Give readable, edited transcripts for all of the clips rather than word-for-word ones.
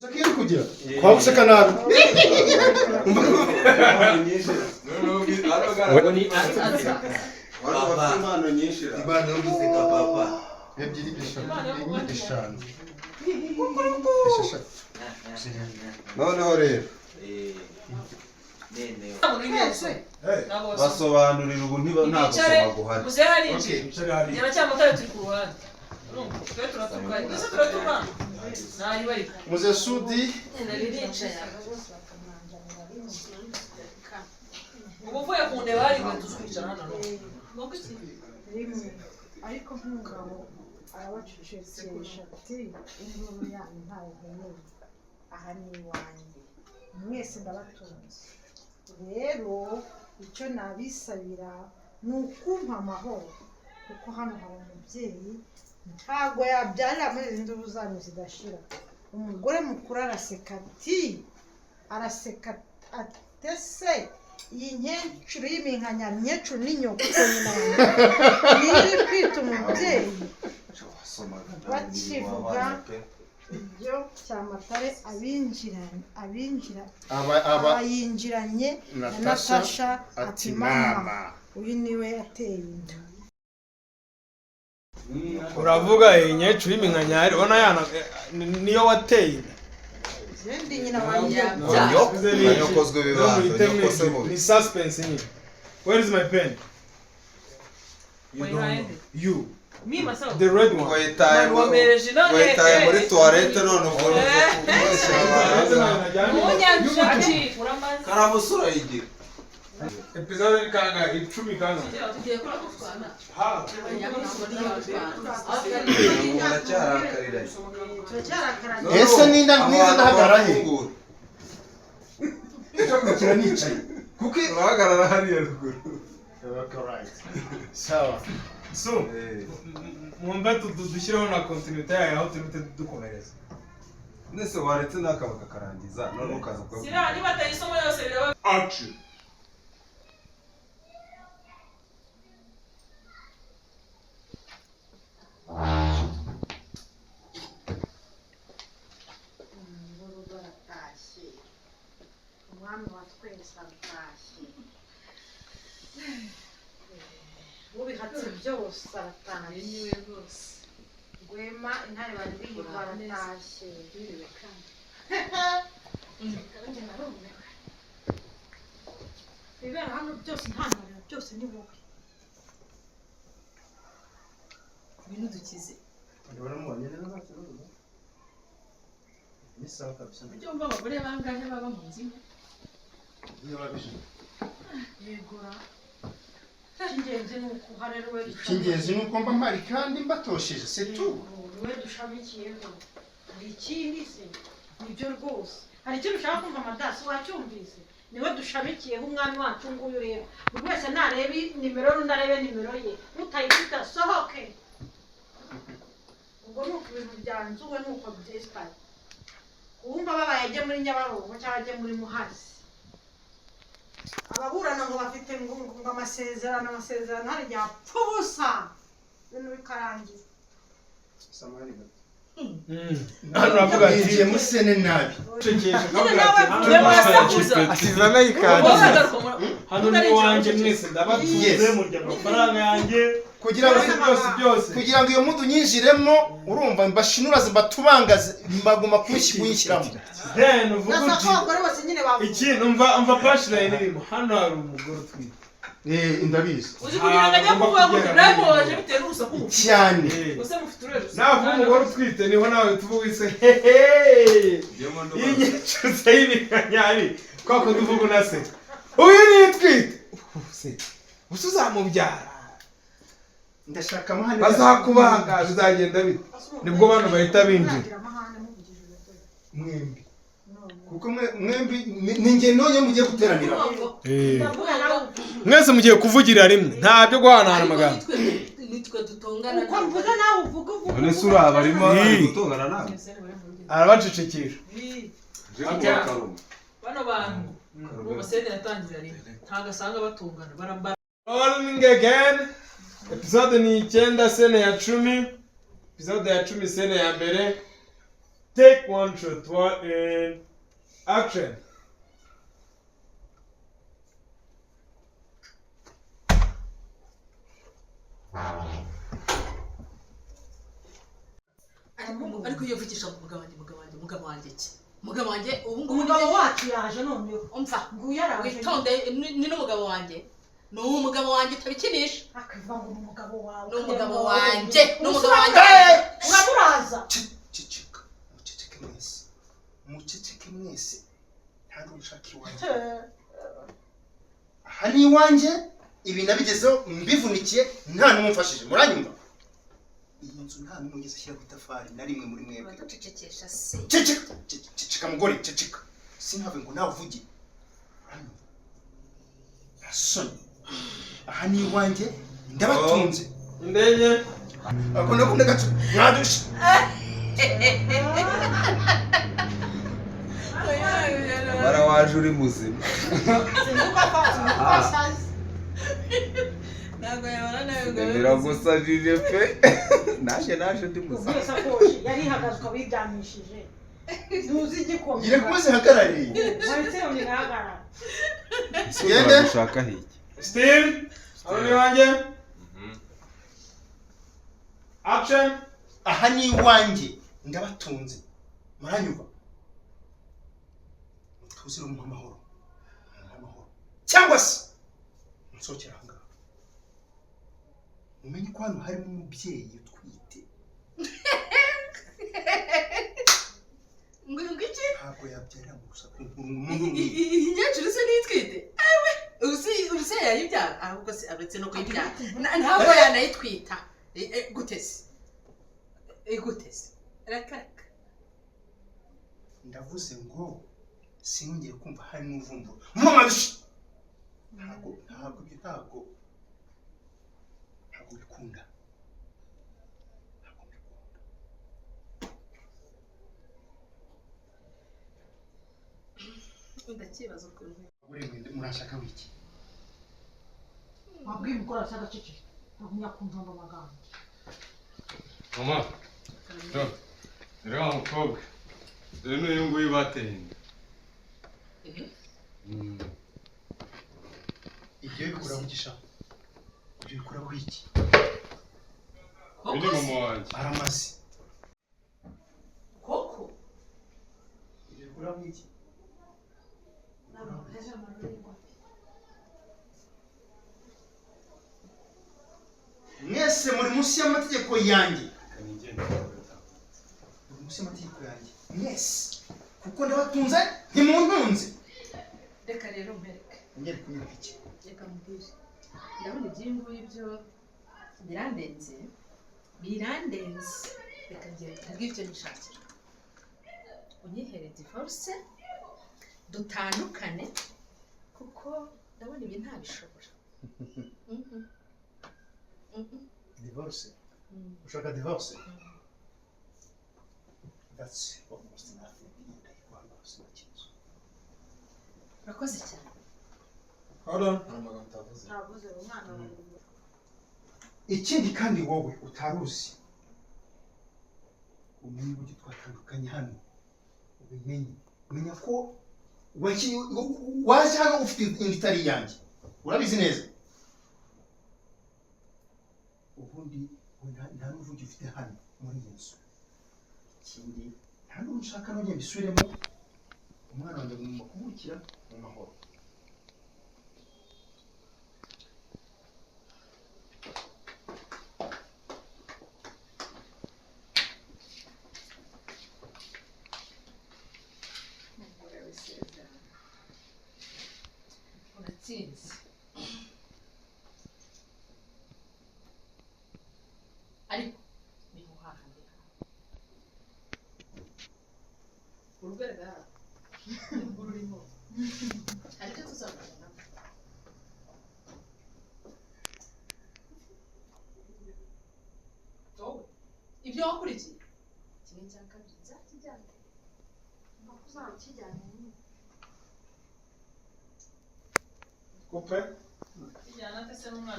Sakiri kugira kwa guseka nabi impano nyinshi impano yo guseka papa ebyiri eshanu noneho rero basobanurira ubu nta gusoma guhari muze Sudi ubuvuye ku ndeba ari gwe tuzwicara hano ariko nk'umugabo arabacecekesha ati inkuru yanyu ntayo nkeneye aha ni iwanjye mwese ndabatunze rero icyo nabisabira ni ukumpa amahoro kuko hano hari umubyeyi ntabwo yabyarira muri izi ndubu zanyu zidashira umugore mukuru araseka atese iyi nkecuru y'iminkanya nkecuru n'inyoko nyina niri kwita umubyeyi bakivuga ibyo Cyamatare abayinjiranye na Natasha ati mama uyu niwe yateye inda. Uravuga inyecuru y'iminkanya ubona yana niyo wateye Zendi nyina wanjye yakozwe bibana ni suspense ni. Where is my pen? You me myself the red one. Wayitaye muri toilette none ubwo karamusura yigira Episode kanga 10 kanga. tugiye kora kutwana Ha. ese ninda ndahagaraye cyo kukira nicaye kuko Urahagarara hariya ruguru. sawa So mwumva dushireho na continuity yayo aho turi dukomereza. nese waretse nakabaga karangiza none ukaza kwa sira niba tayisomo yose bireba Action. umwami wa twese aratashye ubihatse byose aratashye niwe rwose Rwema intare bari biyirwa aratashye ibera hano byose ntangarira byose ni wowe ibintu dukize ujye wumva abagore bangahe baba mu nzu yegura icy'ingenzi ni uko uharerewe icy'ingenzi ni uko mba mpari kandi mbatosheje setu we dushamikiyeho hari ikindi se nibyo rwose hari ikintu ushaka kumva amadasi wacyumvise niwe dushamikiyeho umwami wacu nguyu rero buri wese narebe nimero n'undi arebe nimero ye utayifite asohoke ubwo ni uko ibintu byanzuwe ni uko byesitaye uwumva babaye ajye muri Nyabarongo cyangwa ajye muri Muhazi ababurana ngo bafite ngo amasezerano hari igihe apfa ubusa ibintu bikarangira Hano uravuga ati musene nabi asizana ikandi. Hano ni wanje mwese ndabatuze murya amafaranga yanjye kugira ngo iyo mudu nyinjiremo urumva mbashinura zibatubangaze mbaguma kuyishyiramo then uvuga abagore bose nyine bavuga iki umva punchline irimo hano hari umugore utwite ndabizi uzi kugira ngo ajye kuvuga ngo ndaboje bitewe n'urusaku cyane use mufite urero navuga umugore utwite niho nawe tuvuga ise inyecuru y'iminkanyari kwa ko tuvuga unase uyu ni utwite usa uzamubyara ndashaka amahane bazakubanga bizagenda bite nibwo bantu bahita binjira mwembi kuko mwembi ninjye nonye mugiye guteranira mwese mugiye kuvugira rimwe ntabyo guhanahana amagambo nitwe dutongana uko mvuze nawe uvuga none se uraba arimo gutongana nawe arabacecekesha bano bantu mu masede yatangira rimwe ntago asanga batongana barambara rolling again episode ni 9 sene ya 10 episode ya 10 sene ya mbere Take one shot. One and action. ariko iyo vugisha mugabo wanjye iki mugabo wanjye ubu ngubu umugabo wacu yaje noneho umva nguyu yaraje witonde ni n'umugabo wanjye ni umugabo wanjye utabikinisha akiva ngo umugabo wawe ni umugabo wanjye ni umugabo wanjye uramuraza ceceka muceceke mwese ntabwo ushaka iwanjye aha ni iwanjye ibi nabigezeho mbivunikiye nta n'umufashije muranyumva iyi nzu nta n'umwe ugeze ashyira ku itafari na rimwe muri mwebwe cecekesha se ceceka mugore ceceka sinave ngo nawe uvuge asoni aha ni iwanjye ndabatunze indege akunda kunda gato mwadushe bara waje uri muzima ntabwo yabona nawe ngo biragusajije pe naje ndi muzima ubwese akoje yari ihagaze ukabiryamishije ntuzi igikombe yire kumaze hagarariye wanditse ngo ntihagarara yende ushaka hiki still abone wanjye action aha ni iwanjye ndabatunze muranyumva tuzira mu amahoro cyangwa se nsokera hanga umenye ko hano harimo umubyeyi utwite ngo iki ntabwo yabyara mu rusaku iyi nyacuru se nitwite awe uzi yayibyara ahubwo se abetse no kuyibyara ntabwo yanayitwita gutese rakaraka ndavuze ngo sinongeye kumva hari n'uvumbura mamadushi ntabwo bikunda ndakibaza ukuntu murashaka wiki wabwiye umukora cyangwa cece agumya kumva amagambo mama rero wa mukobwa rero n'uyu nguyu bateye ibyo bikura kugisha ibyo bikura kwiki biri mama wanjye aramaze koko ibyo bikura kwiki mwese muri munsi y'amategeko yanjye muri munsi y'amategeko yanjye mwese kuko ndabatunze ntimuntunze reka rero mpereke ngere kunyereka iki reka mbwire ndabona ibyo nguyu byo birandenze reka ngibyo nishakira unyihere divorce dutandukane kuko ndabona ibi ntabishobora divorce ushaka divorce that's almost nothing urakoze cyane ntavuze umwana ikindi kandi wowe utaruzi umenye uburyo twatandukanye hano ubimenye menya ko waje hano ufite inda itari yanjye urabizi neza ubundi nta n'uvugi ufite hano muri iyi nzu ikindi nta n'ubu ushaka nongeye mbisubiremo umwana wanjye agomba kumurikira mu mahoro uratsinze ariko ni muhahane urugara rurimo hari ibyo tuzavugana ibyo wakurikiye kimwe cya kabiri nzakijyana uzakijyana Coupe.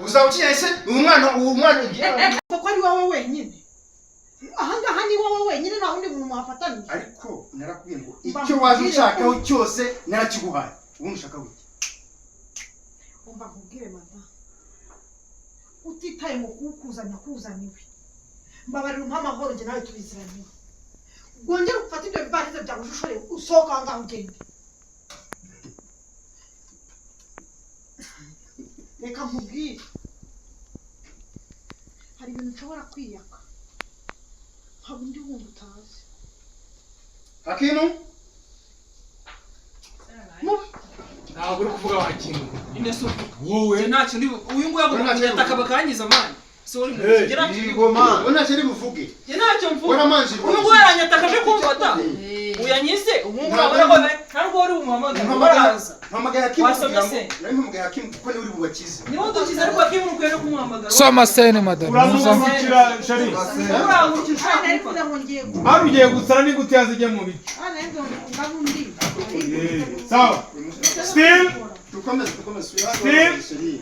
Uzaba ukinyese uyu mwana koko ari wowe wenyine ahangaha ni wowe wenyine nta wundi muntu wafatanije. ariko narakubwiye ngo icyo waje ushakaho cyose narakiguhaye ubundi ushaka wiki umva nkubwire mata utitaye mu kukuzanya kuzaniwe mbabarira umpa amahoro njye nawe tubiziraniwe wongere ufate ibyo bivarize byawe ushoreye usohoka ahangaha ugende reka nkubwire hari ibintu ushobora kwiyaka haba undi wundi utazi Hakimu ntabwo uri kuvuga wakintu ine so wowe nta kintu uyu nguyu agomba takaba kanyiza amani so uri mu kigera igoma ona cyari buvuge ye ntacyo mvuga wana manje uyu nguyu aranyatakaje kumfata uyanyise umuntu urabona ko ntabwo uri umuhamagara mpamagaye Hakimu mpamagaye Hakimu kuko ni uri bubakize ni wowe dukiza ariko Hakimu ukwiye no kumuhamagara soma sene madam uramukira shari urangukira ariko ndamwongeye ku barugiye gusara ni gute yazije mu bicu ntabwo ngabundi sawa still tukomeze Steve?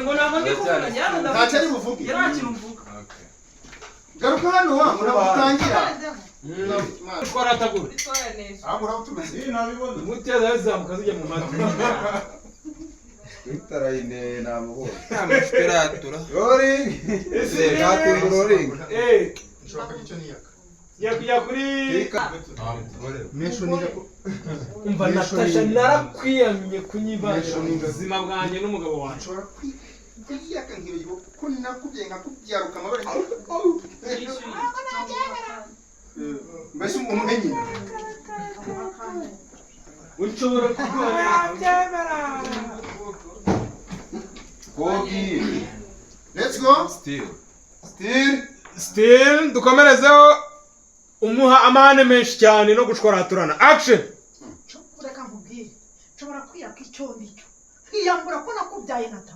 ngo ntabwo ndi kuvuga njyana nta ndavuga cyari buvuge nta kintu mvuga garuka hano wa murabutangira twaratagura bitwara neza aho murabutumeze nabibona muteza yazamuka zijya mu matwi Witarayine namuho. Namushiratura. Roring. Ese katingo roring. nshobora icyo niyaka yakujya kuri mesho ninga umva Natasha narakwiyamye kunyibasha mu buzima bwanjye n'umugabo wacu nshobora kwiyaka nkiyo kuko nakubye nkakubyaruka amabare mbese umumenyi unshobora kurwanya Kogi. let's go still dukomerezeho umuha amane menshi cyane no gushwaraturana action reka nkubwire nshobora kwiyaka icyo ndicyo nkiyambura ko nakubyaye nata